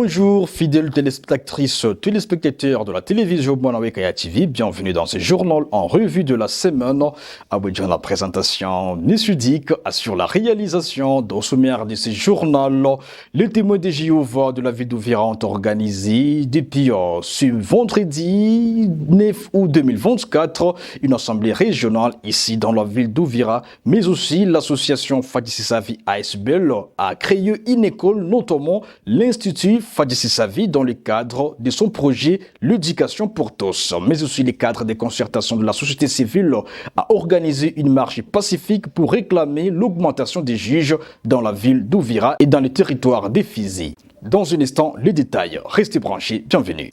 Bonjour, fidèles téléspectatrices, téléspectateurs de la télévision Bonawekaya TV. Bienvenue dans ce journal en revue de la semaine. Abidjan, la présentation Nessudik assure la réalisation dans sommaire de ce journal. Les témoins de Jéhovah de la ville d'Ouvira ont organisé depuis ce vendredi 9 août 2024 une assemblée régionale ici dans la ville d'Ouvira, mais aussi l'association Fadissi-Savi ASBL a créé une école, notamment l'Institut Fadissi-Savi dans le cadre de son projet L'éducation pour tous, mais aussi le cadre des concertations de la société civile a organisé une marche pacifique pour réclamer l'augmentation des juges dans la ville d'Ouvira et dans le territoire des Fizi. Dans un instant, les détails. Restez branchés, bienvenue.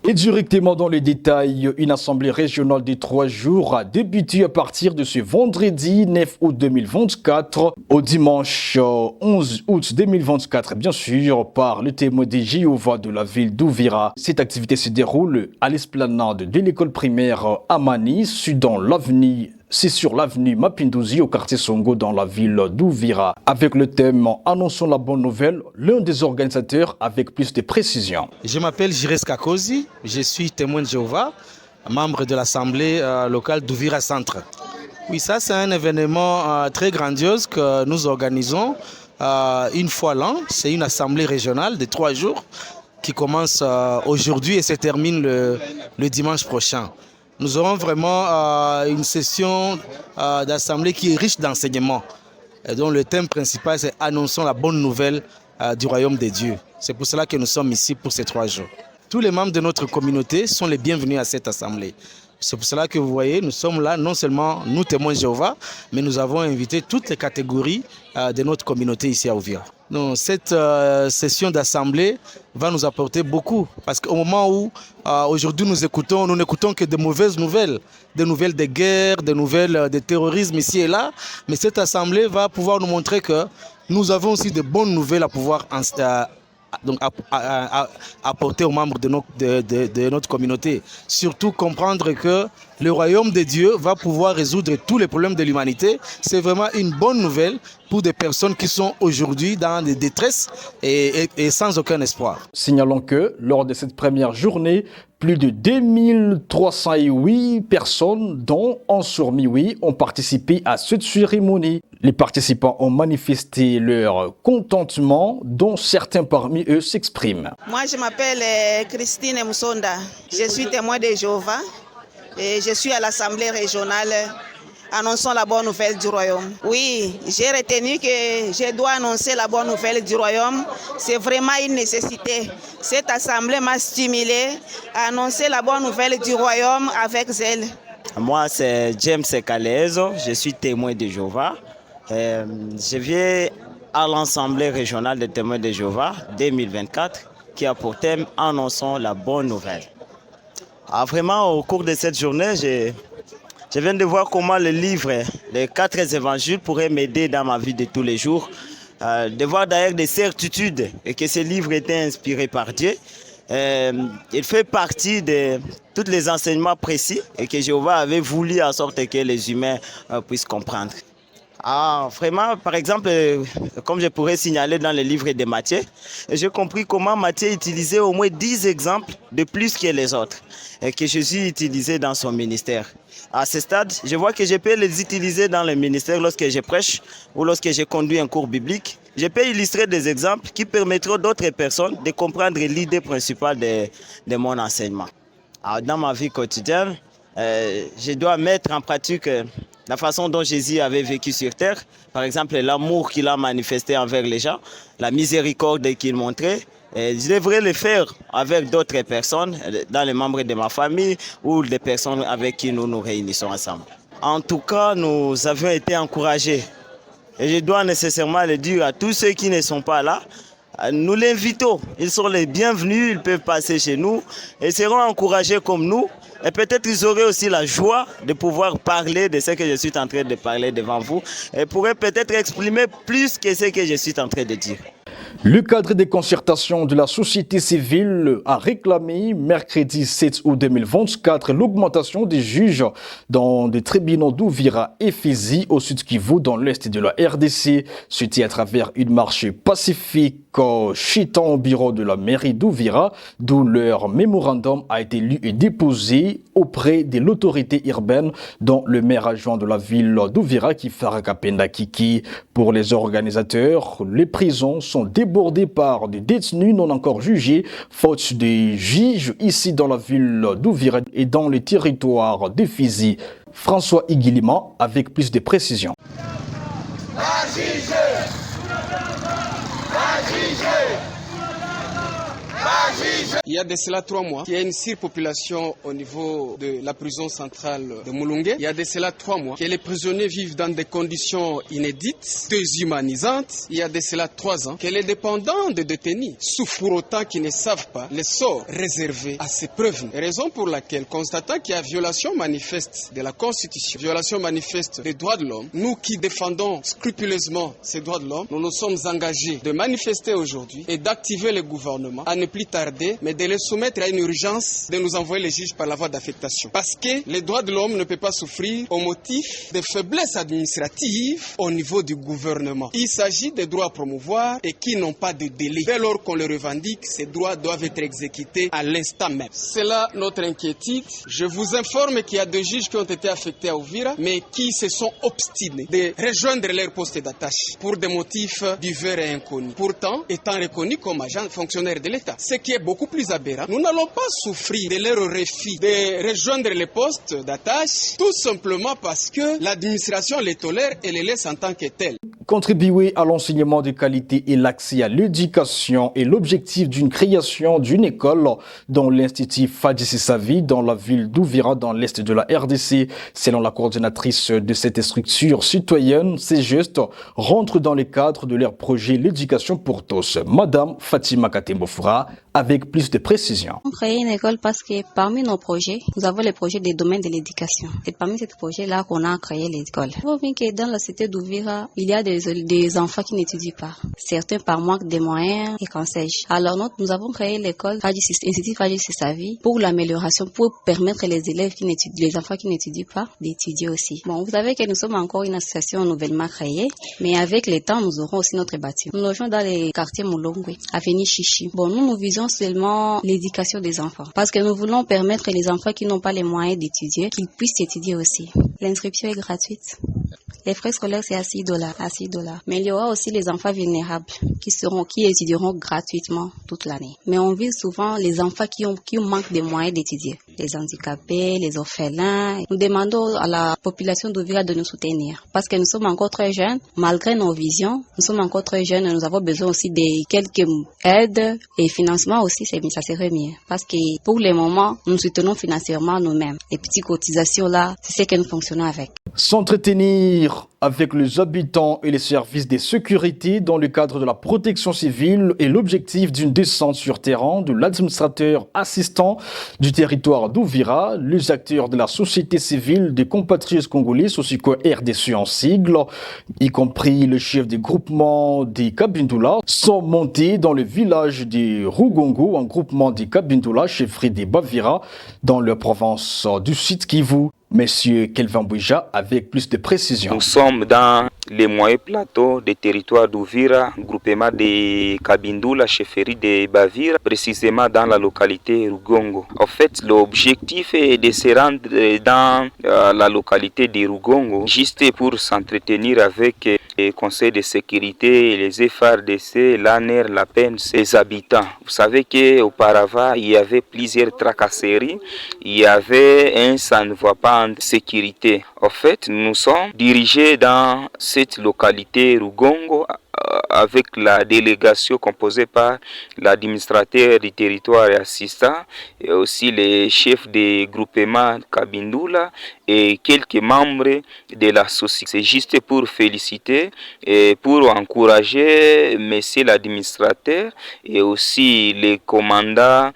Et directement dans les détails, une assemblée régionale de 3 jours a débuté à partir de ce vendredi 9 août 2024 au dimanche 11 août 2024, bien sûr, par le témoin de Jéhovah de la ville d'Ouvira. Cette activité se déroule à l'esplanade de l'école primaire Amani, c'est sur l'avenue Mapinduzi au quartier Songo dans la ville d'Ouvira. Avec le thème « Annonçons la bonne nouvelle », l'un des organisateurs avec plus de précision. Je m'appelle Jires Kakosi, je suis témoin de Jéhovah, membre de l'Assemblée locale d'Ouvira Centre. Oui, ça c'est un événement très grandiose que nous organisons une fois l'an. C'est une assemblée régionale de 3 jours qui commence aujourd'hui et se termine le dimanche prochain. Nous aurons vraiment une session d'assemblée qui est riche d'enseignements. Et dont le thème principal, c'est « Annonçons la bonne nouvelle du royaume de Dieu ». C'est pour cela que nous sommes ici pour ces 3 jours. Tous les membres de notre communauté sont les bienvenus à cette assemblée. C'est pour cela que vous voyez, nous sommes là, non seulement nous témoins de Jéhovah, mais nous avons invité toutes les catégories de notre communauté ici à Ouvira. Donc, cette session d'assemblée va nous apporter beaucoup, parce qu'au moment où aujourd'hui nous n'écoutons que de mauvaises nouvelles, des nouvelles de guerre, des nouvelles de terrorisme ici et là, mais cette assemblée va pouvoir nous montrer que nous avons aussi de bonnes nouvelles à pouvoir apporter aux membres de notre communauté. Surtout comprendre que le royaume de Dieu va pouvoir résoudre tous les problèmes de l'humanité. C'est vraiment une bonne nouvelle pour des personnes qui sont aujourd'hui dans des détresses et sans aucun espoir. Signalons que lors de cette première journée, plus de 2308 personnes, dont 11 sur 1008, ont participé à cette cérémonie. Les participants ont manifesté leur contentement, dont certains parmi eux s'expriment. Moi, je m'appelle Christine Moussonda. Je suis témoin de Jéhovah et je suis à l'Assemblée régionale. Annonçons la bonne nouvelle du royaume. Oui, j'ai retenu que je dois annoncer la bonne nouvelle du royaume. C'est vraiment une nécessité. Cette assemblée m'a stimulé à annoncer la bonne nouvelle du royaume avec zèle. Moi, c'est James Kalezo, je suis témoin de Jéhovah. Je viens à l'Assemblée régionale des témoins de Jéhovah 2024 qui a pour thème « Annonçons la bonne nouvelle ». Vraiment, au cours de cette journée, je viens de voir comment le livre, les 4 évangiles pourraient m'aider dans ma vie de tous les jours. De voir d'ailleurs des certitudes et que ce livre était inspiré par Dieu. Il fait partie de tous les enseignements précis et que Jéhovah avait voulu en sorte que les humains puissent comprendre. Vraiment, par exemple, comme je pourrais signaler dans le livre de Matthieu, j'ai compris comment Matthieu utilisait au moins 10 exemples de plus que les autres et que Jésus utilisait dans son ministère. À ce stade, je vois que je peux les utiliser dans le ministère lorsque je prêche ou lorsque je conduis un cours biblique. Je peux illustrer des exemples qui permettront d'autres personnes de comprendre l'idée principale de mon enseignement. Dans ma vie quotidienne, je dois mettre en pratique la façon dont Jésus avait vécu sur terre, par exemple l'amour qu'il a manifesté envers les gens, la miséricorde qu'il montrait. Je devrais le faire avec d'autres personnes, dans les membres de ma famille ou des personnes avec qui nous nous réunissons ensemble. En tout cas, nous avions été encouragés. Et je dois nécessairement le dire à tous ceux qui ne sont pas là, nous l'invitons. Ils sont les bienvenus, ils peuvent passer chez nous et seront encouragés comme nous. Et peut-être ils auraient aussi la joie de pouvoir parler de ce que je suis en train de parler devant vous et pourraient peut-être exprimer plus que ce que je suis en train de dire. Le cadre des concertations de la société civile a réclamé mercredi 7 août 2024 l'augmentation des juges dans des tribunaux d'Ouvira et Fizi au sud Kivu dans l'est de la RDC. C'était à travers une marche pacifique chitant au bureau de la mairie d'Ouvira, d'où leur mémorandum a été lu et déposé auprès de l'autorité urbaine, dont le maire adjoint de la ville d'Ouvira, Kifara Kapenda Kiki. Pour les organisateurs, les prisons sont débordées par des détenus non encore jugés, faute de juges ici dans la ville d'Ouvira et dans les territoires de Fizi. François Iguilima avec plus de précisions. Il y a de cela 3 mois qu'il y a une surpopulation au niveau de la prison centrale de Mulungue. Il y a de cela 3 mois que les prisonniers vivent dans des conditions inédites, déshumanisantes. Il y a de cela 3 ans que les dépendants de détenus souffrent pour autant qu'ils ne savent pas les sorts réservés à ces prévenus. Raison pour laquelle, constatant qu'il y a violation manifeste de la Constitution, violation manifeste des droits de l'homme, nous qui défendons scrupuleusement ces droits de l'homme, nous nous sommes engagés de manifester aujourd'hui et d'activer le gouvernement à ne plus tarder, mais de les soumettre à une urgence de nous envoyer les juges par la voie d'affectation. Parce que les droits de l'homme ne peuvent pas souffrir au motif de faiblesses administratives au niveau du gouvernement. Il s'agit des droits à promouvoir et qui n'ont pas de délai. Dès lors qu'on les revendique, ces droits doivent être exécutés à l'instant même. C'est là notre inquiétude. Je vous informe qu'il y a 2 juges qui ont été affectés à Ouvira, mais qui se sont obstinés de rejoindre leur poste d'attache pour des motifs divers et inconnus. Pourtant, étant reconnus comme agents fonctionnaires de l'État. Ce qui est beaucoup plus aberrant, nous n'allons pas souffrir de leur refus de rejoindre les postes d'attache, tout simplement parce que l'administration les tolère et les laisse en tant que tels. Contribuer à l'enseignement de qualité et l'accès à l'éducation est l'objectif d'une création d'une école dans l'Institut Fadji Sissavi dans la ville d'Ouvira dans l'est de la RDC. Selon la coordinatrice de cette structure citoyenne, ces gestes rentrent dans le cadre de leur projet L'éducation pour tous. Madame Fatima Katembofura avec plus de précision. On crée une école parce que parmi nos projets, nous avons les projets des domaines de l'éducation. C'est parmi ces projets-là qu'on a créé l'école. Il faut bien que dans la cité d'Ouvira, il y a des enfants qui n'étudient pas. Certains par manque de moyens et qu'en sais-je. Alors nous avons créé l'école Institut Fadji Sissavi pour l'amélioration, pour permettre les élèves les enfants qui n'étudient pas d'étudier aussi. Bon, vous savez que nous sommes encore une association nouvellement créée, mais avec le temps, nous aurons aussi notre bâtiment. Nous logeons dans les quartiers Mulongwe, avenue Chichi. Bon, nous visons seulement l'éducation des enfants. Parce que nous voulons permettre les enfants qui n'ont pas les moyens d'étudier, qu'ils puissent étudier aussi. L'inscription est gratuite. Les frais scolaires, c'est à $6. Mais il y aura aussi les enfants vulnérables qui étudieront gratuitement toute l'année. Mais on vise souvent les enfants qui manquent de moyens d'étudier. Les handicapés, les orphelins. Nous demandons à la population d'Ouvira de nous soutenir. Parce que nous sommes encore très jeunes, malgré nos visions, nous sommes encore très jeunes et nous avons besoin aussi de quelques aides et financements aussi, ça serait mieux. Parce que pour le moment, nous soutenons financièrement nous-mêmes. Les petites cotisations là, c'est ce que nous fonctionnons avec. S'entretenir avec les habitants et les services de sécurité dans le cadre de la protection civile est l'objectif d'une descente sur terrain de l'administrateur assistant du territoire d'Ouvira. Les acteurs de la société civile des compatriotes congolais, Sosiko RDC en sigle, y compris le chef du groupement des Kabindoula, sont montés dans le village de Rugongo, un groupement des Kabindoula, chefferie des Bavira, dans la province du Sud Kivu. Monsieur Kelvin Bouija avec plus de précision. Nous sommes dans les moyens plateaux des territoires d'Ouvira, groupement de Kabindoula, chefferie de Bavira, précisément dans la localité Rugongo. En fait, l'objectif est de se rendre dans la localité de Rugongo, juste pour s'entretenir avec les conseils de sécurité, les FARDC, l'ANER, la PEN, ses habitants. Vous savez qu'auparavant, il y avait plusieurs tracasseries, il y avait un ça ne voit pas en sécurité. En fait, nous sommes dirigés dans cette localité Rugongo avec la délégation composée par l'administrateur du territoire et assistant et aussi les chefs des groupements Kabindoula et quelques membres de la société. C'est juste pour féliciter et pour encourager monsieur l'administrateur et aussi les commandants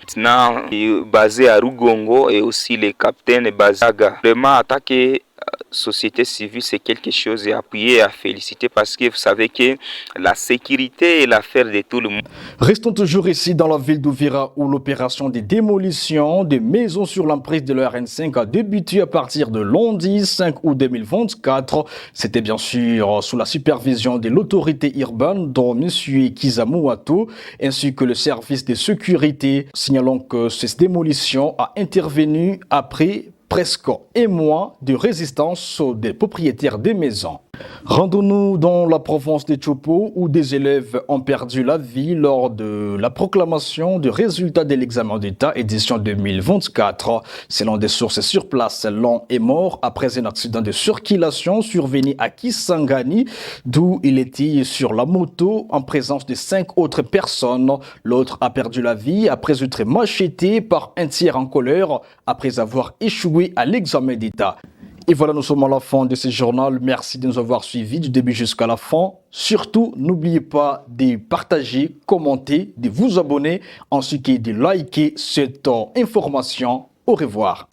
basés à Rugongo et aussi les capitaines basés à Ga. Vraiment attaquer société civile, c'est quelque chose à appuyer et à féliciter parce que vous savez que la sécurité est l'affaire de tout le monde. Restons toujours ici dans la ville d'Uvira où l'opération de démolition des maisons sur l'emprise de l'ERN5 a débuté à partir de lundi 5 août 2024. C'était bien sûr sous la supervision de l'autorité urbaine dont M. Kizamouato ainsi que le service de sécurité, signalant que cette démolition a intervenu après presque un mois de résistance des propriétaires des maisons. Rendons-nous dans la province de Chopo où des élèves ont perdu la vie lors de la proclamation des résultats de l'examen d'État édition 2024. Selon des sources sur place, l'un est mort après un accident de circulation survenu à Kisangani, d'où il était sur la moto en présence de 5 autres personnes. L'autre a perdu la vie après être macheté par un tiers en colère après avoir échoué à l'examen d'État. Et voilà, nous sommes à la fin de ce journal. Merci de nous avoir suivis du début jusqu'à la fin. Surtout, n'oubliez pas de partager, commenter, de vous abonner, ainsi que de liker cette information. Au revoir.